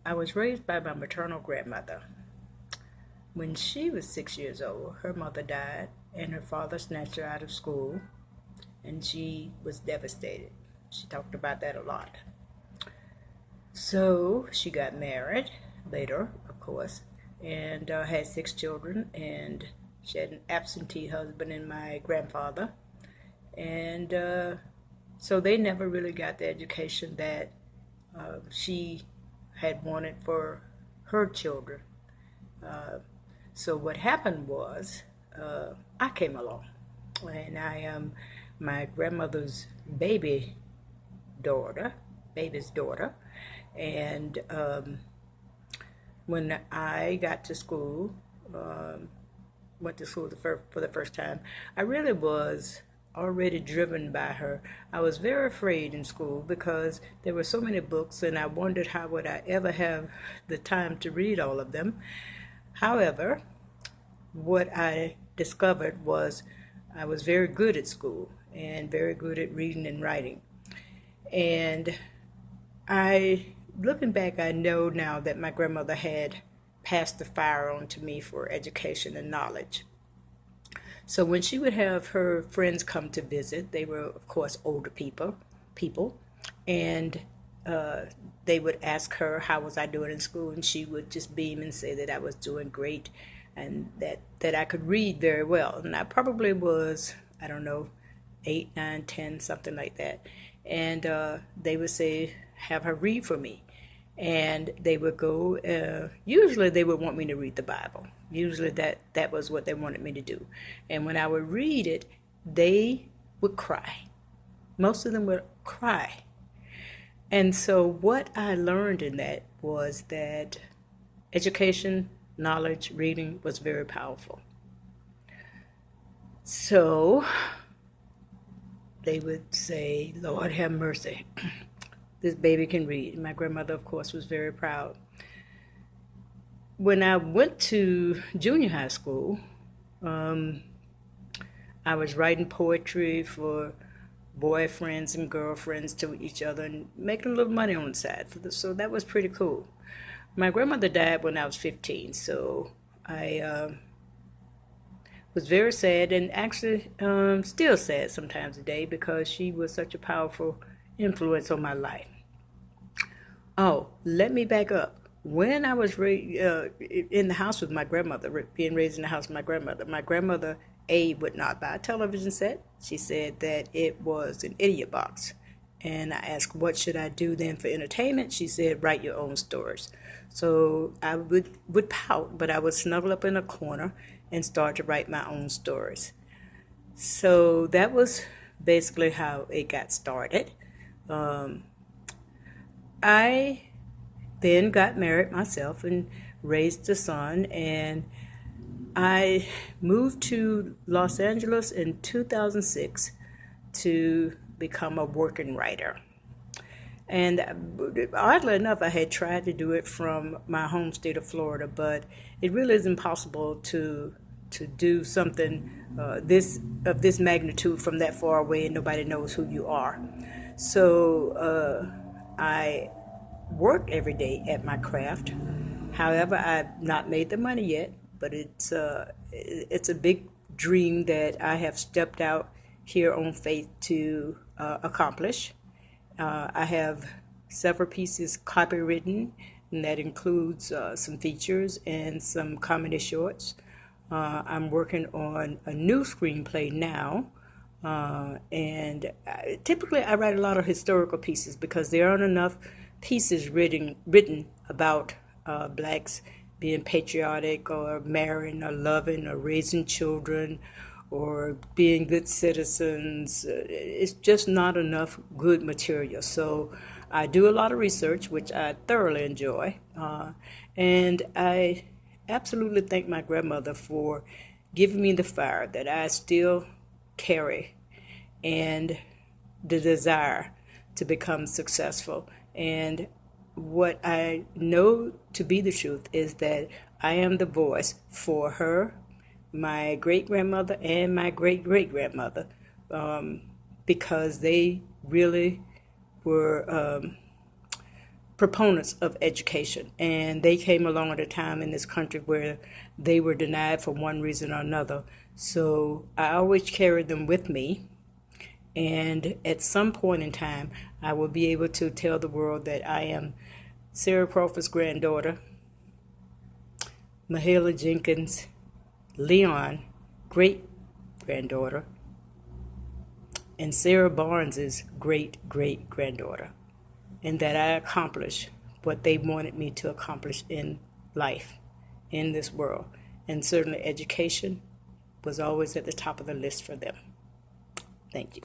I was raised by my maternal grandmother. When she was 6 years old, her mother died and her father snatched her out of school, and she was devastated. She talked about that a lot. So she got married later, of course, and had 6 children, and she had an absentee husband and my grandfather. And so they never really got the education that she had wanted for her children. So what happened was I came along, and I am my grandmother's daughter, baby's daughter, and when I got to school, um, went to school for the first time, I really was already driven by her. I was very afraid in school because there were so many books, and I wondered how would I ever have the time to read all of them. However, what I discovered was I was very good at school and very good at reading and writing. And looking back, I know now that my grandmother had passed the fire on to me for education and knowledge. So when she would have her friends come to visit, they were, of course, older people, and uh, they would ask her how was I doing in school, and she would just beam and say that I was doing great, and that I could read very well, and I probably was, I don't know, 8, 9, 10, something like that, and they would say, have her read for me, and they would go. Usually, they would want me to read the Bible. Usually, that was what they wanted me to do. And when I would read it, they would cry. Most of them would cry. And so, what I learned in that was that education, knowledge, reading was very powerful. So, they would say, Lord have mercy, this baby can read. My grandmother, of course, was very proud. When I went to junior high school, um, I was writing poetry for boyfriends and girlfriends to each other and making a little money on the side. So that was pretty cool. My grandmother died when I was 15, so I was very sad, and actually still sad sometimes today because she was such a powerful influence on my life. Oh, let me back up. When I was in the house with my grandmother, being raised in the house with my grandmother A would not buy a television set. She said that it was an idiot box. And I asked, what should I do then for entertainment? She said, write your own stories. So I would pout, but I would snuggle up in a corner and start to write my own stories. So that was basically how it got started. Um, I then got married myself and raised a son, and I moved to Los Angeles in 2006 to become a working writer. And oddly enough, I had tried to do it from my home state of Florida, but it really is impossible to do something this of this magnitude from that far away, and nobody knows who you are. So I work every day at my craft. However, I've not made the money yet, but it's a big dream that I have stepped out here on faith to accomplish. I have several pieces copywritten, and that includes some features and some comedy shorts. I'm working on a new screenplay now, and typically I write a lot of historical pieces because there aren't enough pieces written about blacks being patriotic or marrying or loving or raising children or being good citizens. It's just not enough good material. So I do a lot of research, which I thoroughly enjoy. And I absolutely thank my grandmother for giving me the fire that I still carry and the desire to become successful. And what I know to be the truth is that I am the voice for her, my great grandmother, and my great great grandmother, because they really were proponents of education, and they came along at a time in this country where they were denied for one reason or another. So I always carried them with me, and at some point in time I will be able to tell the world that I am Sarah Crawford's granddaughter, Mahala Jenkins Leon great granddaughter, and Sarah Barnes's great great granddaughter, and that I accomplished what they wanted me to accomplish in life, in this world. And certainly education was always at the top of the list for them. Thank you.